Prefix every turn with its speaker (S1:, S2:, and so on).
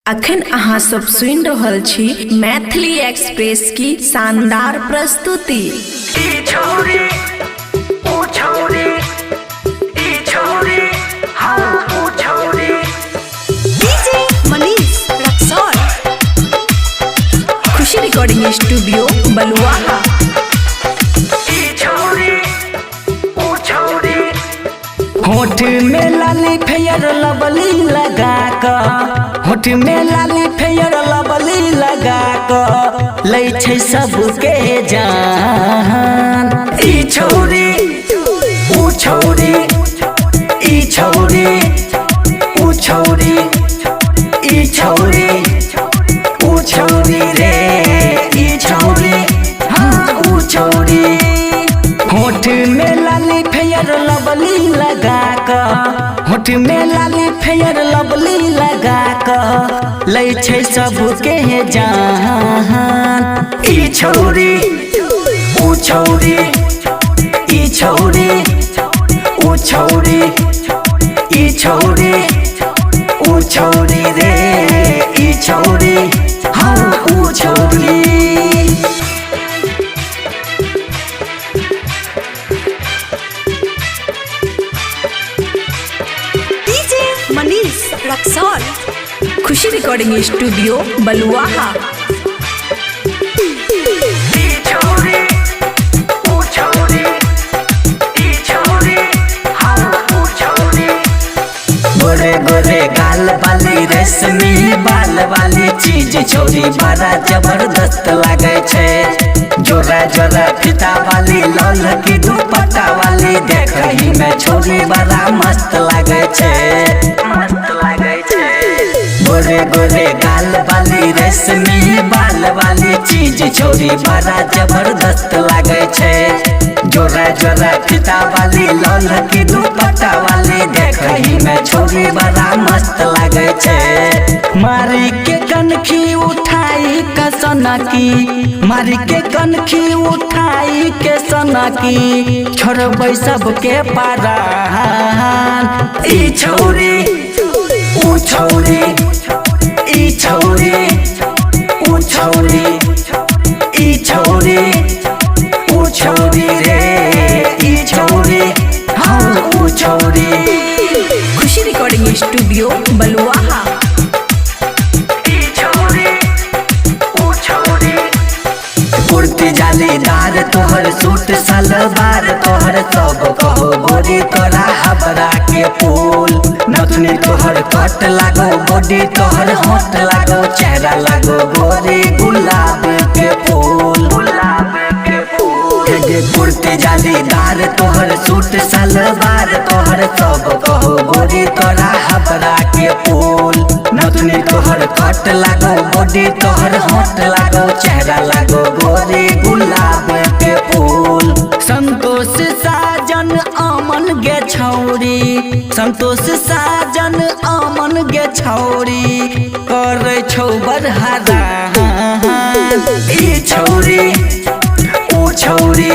S1: अखन अहाँ सब सुनि रहल छी मैथिली एक्सप्रेस की शानदार प्रस्तुति। खुशी रिकॉर्डिंग स्टूडियो बलुआहा।
S2: होठ में लाली फेयर लवली लगा कर, होठ में लाली फेयर लवली लगा कर लै छै सबके जान। ई छौरी ऊ छौरी, ई छौरी ऊ छौरी, ई छौरी ऊ छौरी रे, ई छौरी हाँ ऊ छौरी। होठ में लाली फेयर लवली लगा कर, होठ में लाली फेयर लवली लगा कर लै छै सबके जान। ई छौरी ऊ छौरी, ई छौरी ऊ छौरी, ई छौरी ऊ छौरी रे, ई छौरी हाँ ऊ छौरी।
S1: खुशी रिकॉर्डिंग स्टूडियो बलुआहा।
S2: गोरे गोरे गाल वाली रेशमी बाल वाली चीज छौरी बड़ा जबरदस्त लागे छे। जोरा जोरा फीता वाली लाल की दुपट्टा वाली देखही में छौरी बड़ा मस्त लागे छे, मस्त लागे छे। गोरे गोरे गाल वाली रेशमी बाल वाली चीज छौरी बड़ा जबरदस्त लागे छे। जोरा जोरा फीता वाली लाल की दुपट्टा वाली देखही में छौरी बड़ा मस्त लागे छे। मारी के कनखी उठाई के सनकी, मारी के कनखी उठाई के सनकी छोड़बै सबके पारान। ई छौरी ऊ छौरी, ई छौरी ऊ छौरी, ई छौरी ऊ छौरी रे, ई छौरी हाँ ऊ छौरी।
S1: खुशी रिकॉर्डिंग स्टूडियो बलुआहा।
S2: कुर्ती जालीदार तोहर सूट सलवार तोहर सब कहो गोरी तोरा हबरा के फूल। नथुनी तोहर कट लागो बॉडी तोहर होठ लागो चेहरा लागो गोरी गुलाब के फूल, गुलाब के फूल। कुर्ती जालीदार तोहर सूट सलवार तोहर सब कहो गोरी तोरा हबरा के फूल। नथुनी तोहर कट लागो बॉडी तोहर होठ लागो चेहरा लागो गोरी गुलाब के फूल। संतोष साजन अमन गे छौरी, संतोष साजन अमन गे छौरी करे छौ बरहरा। ई छौरी ऊ छौरी,